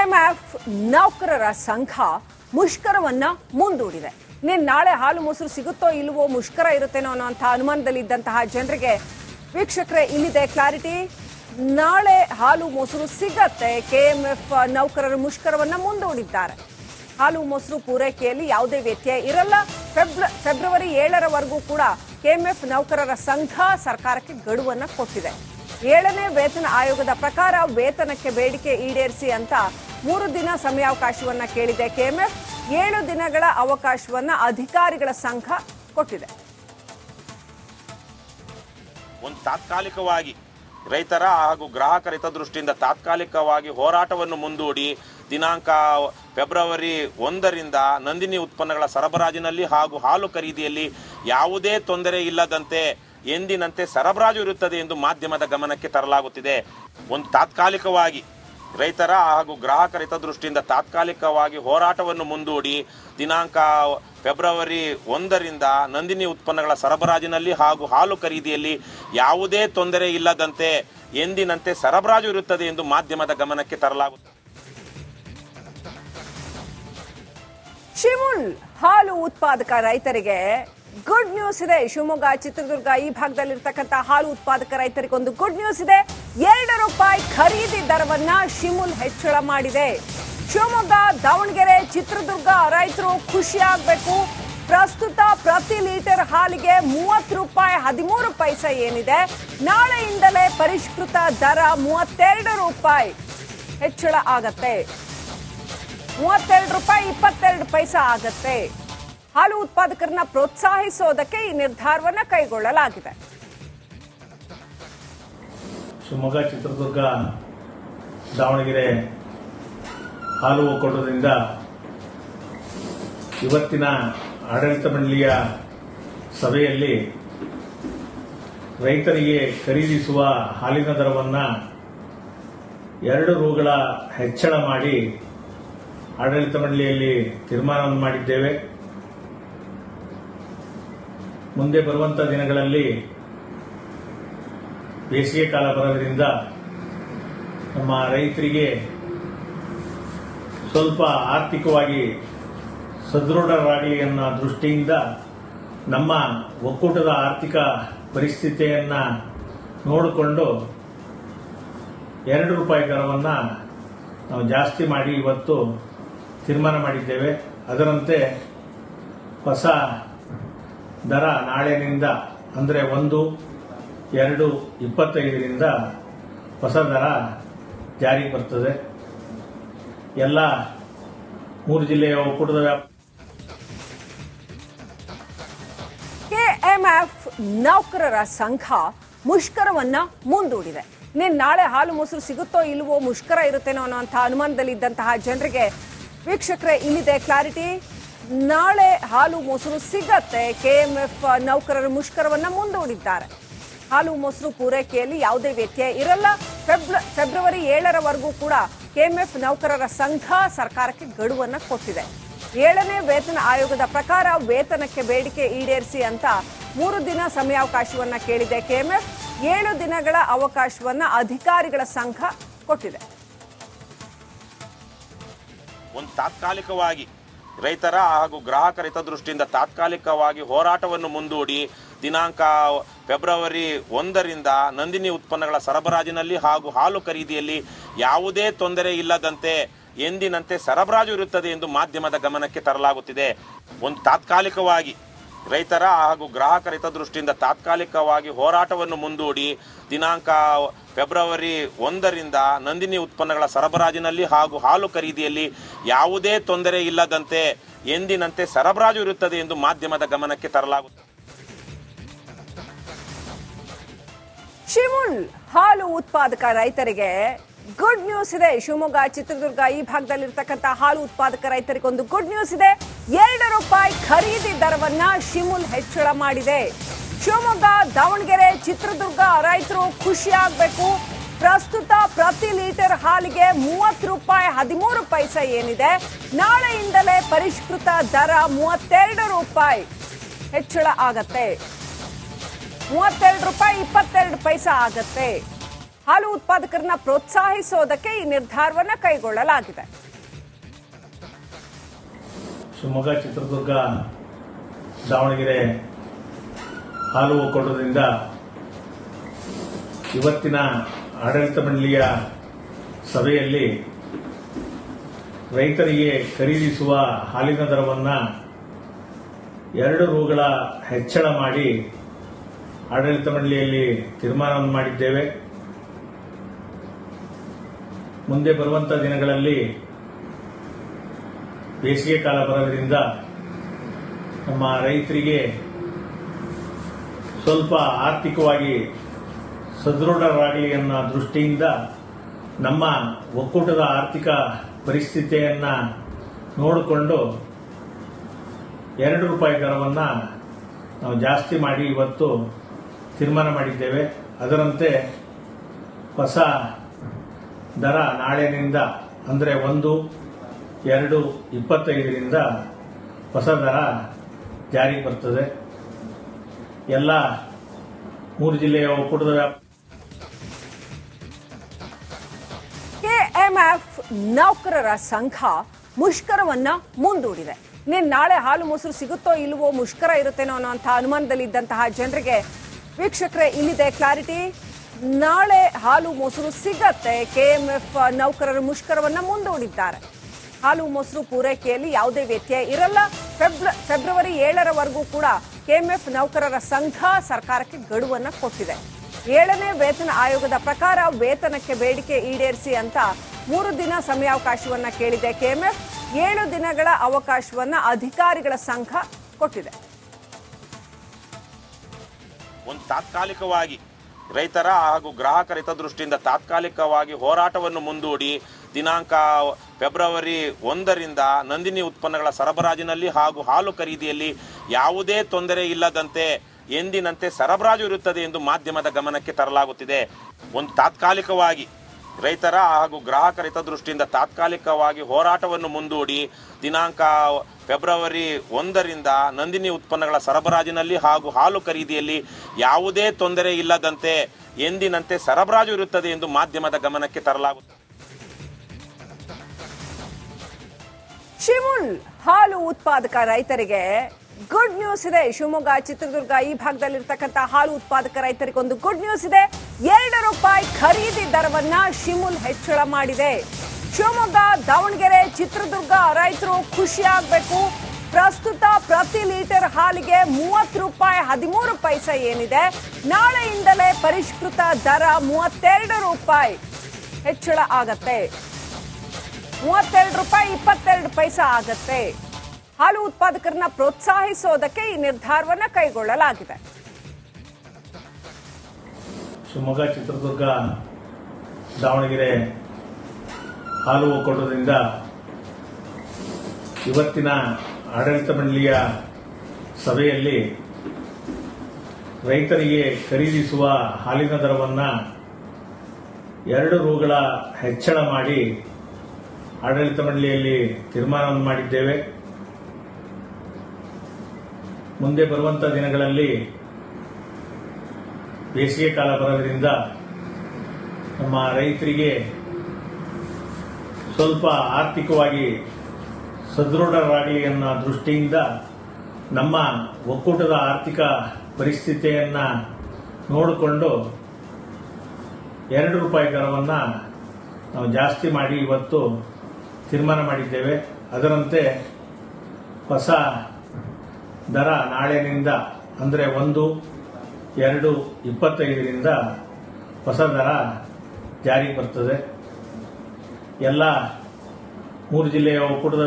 KMF ನೌಕರರ ಸಂಘ ಮುಷ್ಕರವನ್ನ ಮುಂದೂಡಿದೆ. ನಾಳೆ ಹಾಲು ಮೊಸರು ಸಿಗುತ್ತೋ ಇಲ್ವೋ, ಮುಷ್ಕರ ಇರುತ್ತೇನೋ ಅನ್ನೋಂಥ ಅನುಮಾನದಲ್ಲಿದ್ದಂತಹ ಜನರಿಗೆ ವೀಕ್ಷಕರೇ ಇಲ್ಲಿದೆ ಕ್ಲಾರಿಟಿ. ನಾಳೆ ಹಾಲು ಮೊಸರು ಸಿಗತ್ತೆ. ಕೆಎಂಎಫ್ ನೌಕರರ ಮುಷ್ಕರವನ್ನ ಮುಂದೂಡಿದ್ದಾರೆ. ಹಾಲು ಮೊಸರು ಪೂರೈಕೆಯಲ್ಲಿ ಯಾವುದೇ ವ್ಯತ್ಯಯ ಇರಲ್ಲ. ಫೆಬ್ರವರಿ 7ರವರೆಗೂ ಕೂಡ ಕೆಎಂಎಫ್ ನೌಕರರ ಸಂಘ ಸರ್ಕಾರಕ್ಕೆ ಗಡುವನ್ನ ಕೊಟ್ಟಿದೆ. 7ನೇ ವೇತನ ಆಯೋಗದ ಪ್ರಕಾರ ವೇತನಕ್ಕೆ ಬೇಡಿಕೆ ಈಡೇರಿಸಿ ಅಂತ 3 ದಿನ ಸಮಯಾವಕಾಶವನ್ನ ಕೇಳಿದೆ ಕೆಎಂಎಫ್. 7 ದಿನಗಳ ಅವಕಾಶವನ್ನ ಅಧಿಕಾರಿಗಳ ಸಂಘ ಕೊಟ್ಟಿದೆ. ಒಂದು ತಾತ್ಕಾಲಿಕವಾಗಿ ರೈತರ ಹಾಗೂ ಗ್ರಾಹಕರ ಹಿತದೃಷ್ಟಿಯಿಂದ ತಾತ್ಕಾಲಿಕವಾಗಿ ಹೋರಾಟವನ್ನು ಮುಂದೂಡಿ ದಿನಾಂಕ ಫೆಬ್ರವರಿ 1ರಿಂದ ನಂದಿನಿ ಉತ್ಪನ್ನಗಳ ಸರಬರಾಜಿನಲ್ಲಿ ಹಾಗೂ ಹಾಲು ಖರೀದಿಯಲ್ಲಿ ಯಾವುದೇ ತೊಂದರೆ ಇಲ್ಲದಂತೆ ಎಂದಿನಂತೆ ಸರಬರಾಜು ಇರುತ್ತದೆ ಎಂದು ಮಾಧ್ಯಮದ ಗಮನಕ್ಕೆ ತರಲಾಗುತ್ತಿದೆ. ಒಂದು ತಾತ್ಕಾಲಿಕವಾಗಿ ರೈತರ ಹಾಗೂ ಗ್ರಾಹಕರ ಹಿತದೃಷ್ಟಿಯಿಂದ ತಾತ್ಕಾಲಿಕವಾಗಿ ಹೋರಾಟವನ್ನು ಮುಂದೂಡಿ ದಿನಾಂಕ ಫೆಬ್ರವರಿ 1ರಿಂದ ನಂದಿನಿ ಉತ್ಪನ್ನಗಳ ಸರಬರಾಜಿನಲ್ಲಿ ಹಾಗೂ ಹಾಲು ಖರೀದಿಯಲ್ಲಿ ಯಾವುದೇ ತೊಂದರೆ ಇಲ್ಲದಂತೆ ಎಂದಿನಂತೆ ಸರಬರಾಜು ಇರುತ್ತದೆ ಎಂದು ಮಾಧ್ಯಮದ ಗಮನಕ್ಕೆ ತರಲಾಗುತ್ತದೆ. ಶಿಮುಲ್ ಹಾಲು ಉತ್ಪಾದಕ ರೈತರಿಗೆ ಗುಡ್ ನ್ಯೂಸ್ ಇದೆ. ಶಿವಮೊಗ್ಗ, ಚಿತ್ರದುರ್ಗ ಈ ಭಾಗದಲ್ಲಿರ್ತಕ್ಕಂಥ ಹಾಲು ಉತ್ಪಾದಕ ರೈತರಿಗೆ ಒಂದು ಗುಡ್ ನ್ಯೂಸ್ ಇದೆ. ₹2 ಖರೀದಿ ದರವನ್ನ ಶಿಮುಲ್ ಹೆಚ್ಚಳ ಮಾಡಿದೆ. ಶಿವಮೊಗ್ಗ, ದಾವಣಗೆರೆ, ಚಿತ್ರದುರ್ಗ ರೈತರು ಖುಷಿಯಾಗಬೇಕು. ಪ್ರಸ್ತುತ ಪ್ರತಿ ಲೀಟರ್ ಹಾಲಿಗೆ ₹30 13 ಪೈಸೆ ಏನಿದೆ, ನಾಳೆಯಿಂದಲೇ ಪರಿಷ್ಕೃತ ದರ ₹32 ಹೆಚ್ಚಳ ಆಗತ್ತೆ. ₹32 22 ಪೈಸೆ ಆಗತ್ತೆ. ಹಾಲು ಉತ್ಪಾದಕರನ್ನ ಪ್ರೋತ್ಸಾಹಿಸೋದಕ್ಕೆ ಈ ನಿರ್ಧಾರವನ್ನ ಕೈಗೊಳ್ಳಲಾಗಿದೆ. ಶಿವಮೊಗ್ಗ, ಚಿತ್ರದುರ್ಗ, ದಾವಣಗೆರೆ ಹಾಲು ಒಕ್ಕೂಟದಿಂದ ಇವತ್ತಿನ ಆಡಳಿತ ಮಂಡಳಿಯ ಸಭೆಯಲ್ಲಿ ರೈತರಿಗೆ ಖರೀದಿಸುವ ಹಾಲಿನ ದರವನ್ನು ₹2 ಹೆಚ್ಚಳ ಮಾಡಿ ಆಡಳಿತ ಮಂಡಳಿಯಲ್ಲಿ ತೀರ್ಮಾನವನ್ನು ಮಾಡಿದ್ದೇವೆ. ಮುಂದೆ ಬರುವಂತಹ ದಿನಗಳಲ್ಲಿ ಬೇಸಿಗೆ ಕಾಲ ಬರೋದ್ರಿಂದ ನಮ್ಮ ರೈತರಿಗೆ ಸ್ವಲ್ಪ ಆರ್ಥಿಕವಾಗಿ ಸದೃಢರಾಗಲಿ ಅನ್ನೋ ದೃಷ್ಟಿಯಿಂದ ನಮ್ಮ ಒಕ್ಕೂಟದ ಆರ್ಥಿಕ ಪರಿಸ್ಥಿತಿಯನ್ನು ನೋಡಿಕೊಂಡು ₹2 ದರವನ್ನು ನಾವು ಜಾಸ್ತಿ ಮಾಡಿ ಇವತ್ತು ತೀರ್ಮಾನ ಮಾಡಿದ್ದೇವೆ. ಅದರಂತೆ ಹೊಸ ದರ ನಾಳೆನಿಂದ ಅಂದರೆ 1/2/25ರಿಂದ ಹೊಸ ದರ ಜಾರಿಗೆ ಬರ್ತದೆ. ಎಲ್ಲ 3 ಜಿಲ್ಲೆಯ ಒಕ್ಕೂಟದ ಕೆಎಂಎಫ್ ನೌಕರರ ಸಂಘ ಮುಷ್ಕರವನ್ನ ಮುಂದೂಡಿದೆ. ನಾಳೆ ಹಾಲು ಮೊಸರು ಸಿಗುತ್ತೋ ಇಲ್ವೋ, ಮುಷ್ಕರ ಇರುತ್ತೇನೋ ಅನ್ನೋಂಥ ಅನುಮಾನದಲ್ಲಿದ್ದಂತಹ ಜನರಿಗೆ ವೀಕ್ಷಕರೇ ಇಲ್ಲಿದೆ ಕ್ಲಾರಿಟಿ. ನಾಳೆ ಹಾಲು ಮೊಸರು ಸಿಗತ್ತೆ. ಕೆಎಂಎಫ್ ನೌಕರರ ಮುಷ್ಕರವನ್ನ ಮುಂದೂಡಿದ್ದಾರೆ. ಹಾಲು ಮೊಸರು ಪೂರೈಕೆಯಲ್ಲಿ ಯಾವುದೇ ವ್ಯತ್ಯಯ ಇರಲ್ಲ. ಫೆಬ್ರವರಿ 7ರವರೆಗೂ ಕೂಡ ಕೆಎಂಎಫ್ ನೌಕರರ ಸಂಘ ಸರ್ಕಾರಕ್ಕೆ ಗಡುವನ್ನ ಕೊಟ್ಟಿದೆ. 7ನೇ ವೇತನ ಆಯೋಗದ ಪ್ರಕಾರ ವೇತನಕ್ಕೆ ಬೇಡಿಕೆ ಈಡೇರಿಸಿ ಅಂತ 3 ದಿನ ಸಮಯಾವಕಾಶವನ್ನ ಕೇಳಿದೆ ಕೆಎಂಎಫ್. 7 ದಿನಗಳ ಅವಕಾಶವನ್ನ ಅಧಿಕಾರಿಗಳ ಸಂಘ ಕೊಟ್ಟಿದೆ. ಒಂದು ತಾತ್ಕಾಲಿಕವಾಗಿ ರೈತರ ಹಾಗೂ ಗ್ರಾಹಕರ ಹಿತದೃಷ್ಟಿಯಿಂದ ತಾತ್ಕಾಲಿಕವಾಗಿ ಹೋರಾಟವನ್ನು ಮುಂದೂಡಿ ದಿನಾಂಕ ಫೆಬ್ರವರಿ 1ರಿಂದ ನಂದಿನಿ ಉತ್ಪನ್ನಗಳ ಸರಬರಾಜಿನಲ್ಲಿ ಹಾಗೂ ಹಾಲು ಖರೀದಿಯಲ್ಲಿ ಯಾವುದೇ ತೊಂದರೆ ಇಲ್ಲದಂತೆ ಎಂದಿನಂತೆ ಸರಬರಾಜು ಇರುತ್ತದೆ ಎಂದು ಮಾಧ್ಯಮದ ಗಮನಕ್ಕೆ ತರಲಾಗುತ್ತಿದೆ. ಒಂದು ತಾತ್ಕಾಲಿಕವಾಗಿ ರೈತರ ಹಾಗೂ ಗ್ರಾಹಕರ ಹಿತದೃಷ್ಟಿಯಿಂದ ತಾತ್ಕಾಲಿಕವಾಗಿ ಹೋರಾಟವನ್ನು ಮುಂದೂಡಿ ದಿನಾಂಕ ಫೆಬ್ರವರಿ 1ರಿಂದ ನಂದಿನಿ ಉತ್ಪನ್ನಗಳ ಸರಬರಾಜಿನಲ್ಲಿ ಹಾಗೂ ಹಾಲು ಖರೀದಿಯಲ್ಲಿ ಯಾವುದೇ ತೊಂದರೆ ಇಲ್ಲದಂತೆ ಎಂದಿನಂತೆ ಸರಬರಾಜು ಇರುತ್ತದೆ ಎಂದು ಮಾಧ್ಯಮದ ಗಮನಕ್ಕೆ ತರಲಾಗುತ್ತದೆ. ಶಿಮುಲ್ ಹಾಲು ಉತ್ಪಾದಕ ರೈತರಿಗೆ ಗುಡ್ ನ್ಯೂಸ್ ಇದೆ. ಶಿವಮೊಗ್ಗ, ಚಿತ್ರದುರ್ಗ ಈ ಭಾಗದಲ್ಲಿರ್ತಕ್ಕಂಥ ಹಾಲು ಉತ್ಪಾದಕ ರೈತರಿಗೆ ಒಂದು ಗುಡ್ ನ್ಯೂಸ್ ಇದೆ. ₹2 ಖರೀದಿ ದರವನ್ನ ಶಿಮುಲ್ ಹೆಚ್ಚಳ ಮಾಡಿದೆ. ಶಿವಮೊಗ್ಗ, ದಾವಣಗೆರೆ, ಚಿತ್ರದುರ್ಗ ರೈತರು ಖುಷಿಯಾಗಬೇಕು. ಪ್ರಸ್ತುತ ಪ್ರತಿ ಲೀಟರ್ ಹಾಲಿಗೆ ₹30 13 ಪೈಸೆ ಏನಿದೆ, ನಾಳೆಯಿಂದಲೇ ಪರಿಷ್ಕೃತ ದರ ₹32 ಹೆಚ್ಚಳ ಆಗತ್ತೆ. ₹32 22 ಪೈಸೆ ಆಗತ್ತೆ. ಹಾಲು ಉತ್ಪಾದಕರನ್ನ ಪ್ರೋತ್ಸಾಹಿಸೋದಕ್ಕೆ ಈ ನಿರ್ಧಾರವನ್ನ ಕೈಗೊಳ್ಳಲಾಗಿದೆ. ಶಿವಮೊಗ್ಗ, ಚಿತ್ರದುರ್ಗ, ದಾವಣಗೆರೆ ಹಾಲು ಒಕ್ಕೂಟದಿಂದ ಇವತ್ತಿನ ಆಡಳಿತ ಮಂಡಳಿಯ ಸಭೆಯಲ್ಲಿ ರೈತರಿಗೆ ಖರೀದಿಸುವ ಹಾಲಿನ ದರವನ್ನು 2 ರೂಗಳ ಹೆಚ್ಚಳ ಮಾಡಿ ಆಡಳಿತ ಮಂಡಳಿಯಲ್ಲಿ ತೀರ್ಮಾನವನ್ನು ಮಾಡಿದ್ದೇವೆ. ಮುಂದೆ ಬರುವಂತಹ ದಿನಗಳಲ್ಲಿ ಬೇಸಿಗೆ ಕಾಲ ಬರೋದ್ರಿಂದ ನಮ್ಮ ರೈತರಿಗೆ ಸ್ವಲ್ಪ ಆರ್ಥಿಕವಾಗಿ ಸದೃಢರಾಗಲಿ ಅನ್ನೋ ದೃಷ್ಟಿಯಿಂದ ನಮ್ಮ ಒಕ್ಕೂಟದ ಆರ್ಥಿಕ ಪರಿಸ್ಥಿತಿಯನ್ನು ನೋಡಿಕೊಂಡು 2 ರೂಪಾಯಿ ದರವನ್ನು ನಾವು ಜಾಸ್ತಿ ಮಾಡಿ ಇವತ್ತು ತೀರ್ಮಾನ ಮಾಡಿದ್ದೇವೆ. ಅದರಂತೆ ಹೊಸ ದರ ನಾಳೆನಿಂದ ಅಂದರೆ 1/2/25 ಹೊಸ ದರ ಜಾರಿಗೆ ಬರ್ತದೆ. ಎಲ್ಲ 3 ಜಿಲ್ಲೆಯ ಒಕ್ಕೂಟದ ಕೆಎಂಎಫ್ ನೌಕರರ ಸಂಘ ಮುಷ್ಕರವನ್ನ ಮುಂದೂಡಿದೆ. ನಾಳೆ ಹಾಲು ಮೊಸರು ಸಿಗುತ್ತೋ ಇಲ್ವೋ, ಮುಷ್ಕರ ಇರುತ್ತೇನೋ ಅನ್ನೋಂಥ ಅನುಮಾನದಲ್ಲಿದ್ದಂತಹ ಜನರಿಗೆ ವೀಕ್ಷಕರೇ ಇಲ್ಲಿದೆ ಕ್ಲಾರಿಟಿ. ನಾಳೆ ಹಾಲು ಮೊಸರು ಸಿಗತ್ತೆ. ಕೆಎಂಎಫ್ ನೌಕರರು ಮುಷ್ಕರವನ್ನ ಮುಂದೂಡಿದ್ದಾರೆ. ಹಾಲು ಮೊಸರು ಪೂರೈಕೆಯಲ್ಲಿ ಯಾವುದೇ ವ್ಯತ್ಯಯ ಇರಲ್ಲ. ಫೆಬ್ರವರಿ 7ರವರೆಗೂ ಕೂಡ ಕೆಎಂಎಫ್ ನೌಕರರ ಸಂಘ ಸರ್ಕಾರಕ್ಕೆ ಗಡುವನ್ನ ಕೊಟ್ಟಿದೆ. 7ನೇ ವೇತನ ಆಯೋಗದ ಪ್ರಕಾರ ವೇತನಕ್ಕೆ ಬೇಡಿಕೆ ಈಡೇರಿಸಿ ಅಂತ 3 ದಿನ ಸಮಯಾವಕಾಶವನ್ನ ಕೇಳಿದೆ ಕೆಎಂಎಫ್. 7 ದಿನಗಳ ಅವಕಾಶವನ್ನ ಅಧಿಕಾರಿಗಳ ಸಂಘ ಕೊಟ್ಟಿದೆ. ಒಂದು ತಾತ್ಕಾಲಿಕವಾಗಿ ರೈತರ ಹಾಗೂ ಗ್ರಾಹಕರ ಹಿತದೃಷ್ಟಿಯಿಂದ ತಾತ್ಕಾಲಿಕವಾಗಿ ಹೋರಾಟವನ್ನು ಮುಂದೂಡಿ ದಿನಾಂಕ ಫೆಬ್ರವರಿ 1ರಿಂದ ನಂದಿನಿ ಉತ್ಪನ್ನಗಳ ಸರಬರಾಜಿನಲ್ಲಿ ಹಾಗೂ ಹಾಲು ಖರೀದಿಯಲ್ಲಿ ಯಾವುದೇ ತೊಂದರೆ ಇಲ್ಲದಂತೆ ಎಂದಿನಂತೆ ಸರಬರಾಜು ಇರುತ್ತದೆ ಎಂದು ಮಾಧ್ಯಮದ ಗಮನಕ್ಕೆ ತರಲಾಗುತ್ತಿದೆ. ಒಂದು ತಾತ್ಕಾಲಿಕವಾಗಿ ರೈತರ ಹಾಗೂ ಗ್ರಾಹಕರ ಹಿತದೃಷ್ಟಿಯಿಂದ ತಾತ್ಕಾಲಿಕವಾಗಿ ಹೋರಾಟವನ್ನು ಮುಂದೂಡಿ ದಿನಾಂಕ ಫೆಬ್ರವರಿ 1ರಿಂದ ನಂದಿನಿ ಉತ್ಪನ್ನಗಳ ಸರಬರಾಜಿನಲ್ಲಿ ಹಾಗೂ ಹಾಲು ಖರೀದಿಯಲ್ಲಿ ಯಾವುದೇ ತೊಂದರೆ ಇಲ್ಲದಂತೆ ಎಂದಿನಂತೆ ಸರಬರಾಜು ಇರುತ್ತದೆ ಎಂದು ಮಾಧ್ಯಮದ ಗಮನಕ್ಕೆ ತರಲಾಗುತ್ತದೆ. ಶಿಮುಲ್ ಹಾಲು ಉತ್ಪಾದಕ ರೈತರಿಗೆ ಗುಡ್ ನ್ಯೂಸ್ ಇದೆ. ಶಿವಮೊಗ್ಗ, ಚಿತ್ರದುರ್ಗ ಈ ಭಾಗದಲ್ಲಿರ್ತಕ್ಕಂಥ ಹಾಲು ಉತ್ಪಾದಕ ರೈತರಿಗೆ ಒಂದು ಗುಡ್ ನ್ಯೂಸ್ ಇದೆ. 2 ರೂಪಾಯಿ ಖರೀದಿ ದರವನ್ನ ಶಿಮುಲ್ ಹೆಚ್ಚಳ ಮಾಡಿದೆ. ಶಿವಮೊಗ್ಗ, ದಾವಣಗೆರೆ, ಚಿತ್ರದುರ್ಗ ರೈತರು ಖುಷಿಯಾಗಬೇಕು. ಪ್ರಸ್ತುತ ಪ್ರತಿ ಲೀಟರ್ ಹಾಲಿಗೆ 30 ರೂಪಾಯಿ 13 ಪೈಸೆ ಏನಿದೆ, ನಾಳೆಯಿಂದಲೇ ಪರಿಷ್ಕೃತ ದರ 32 ರೂಪಾಯಿ ಹೆಚ್ಚಳ ಆಗತ್ತೆ. 32 ರೂಪಾಯಿ 22 ಪೈಸೆ ಆಗತ್ತೆ. ಹಾಲು ಉತ್ಪಾದಕರನ್ನ ಪ್ರೋತ್ಸಾಹಿಸೋದಕ್ಕೆ ಈ ನಿರ್ಧಾರವನ್ನ ಕೈಗೊಳ್ಳಲಾಗಿದೆ. ಶಿವಮೊಗ್ಗ, ಚಿತ್ರದುರ್ಗ, ದಾವಣಗೆರೆ ಹಾಲು ಒಕ್ಕೂಟದಿಂದ ಇವತ್ತಿನ ಆಡಳಿತ ಮಂಡಳಿಯ ಸಭೆಯಲ್ಲಿ ರೈತರಿಗೆ ಖರೀದಿಸುವ ಹಾಲಿನ ದರವನ್ನು 2 ರೂಗಳ ಹೆಚ್ಚಳ ಮಾಡಿ ಆಡಳಿತ ಮಂಡಳಿಯಲ್ಲಿ ತೀರ್ಮಾನವನ್ನು ಮಾಡಿದ್ದೇವೆ. ಮುಂದೆ ಬರುವಂತಹ ದಿನಗಳಲ್ಲಿ ಬೇಸಿಗೆ ಕಾಲ ಬರೋದ್ರಿಂದ ನಮ್ಮ ರೈತರಿಗೆ ಸ್ವಲ್ಪ ಆರ್ಥಿಕವಾಗಿ ಸದೃಢರಾಗಲಿ ಅನ್ನೋ ದೃಷ್ಟಿಯಿಂದ ನಮ್ಮ ಒಕ್ಕೂಟದ ಆರ್ಥಿಕ ಪರಿಸ್ಥಿತಿಯನ್ನು ನೋಡಿಕೊಂಡು 2 ರೂಪಾಯಿ ದರವನ್ನು ನಾವು ಜಾಸ್ತಿ ಮಾಡಿ ಇವತ್ತು ತೀರ್ಮಾನ ಮಾಡಿದ್ದೇವೆ. ಅದರಂತೆ ಹೊಸ ದರ ನಾಳೆನಿಂದ ಅಂದರೆ 1/2/25 ಹೊಸ ದರ ಜಾರಿಗೆ ಬರ್ತದೆ. ಎಲ್ಲ 3 ಜಿಲ್ಲೆಯ ಒಕ್ಕೂಟದ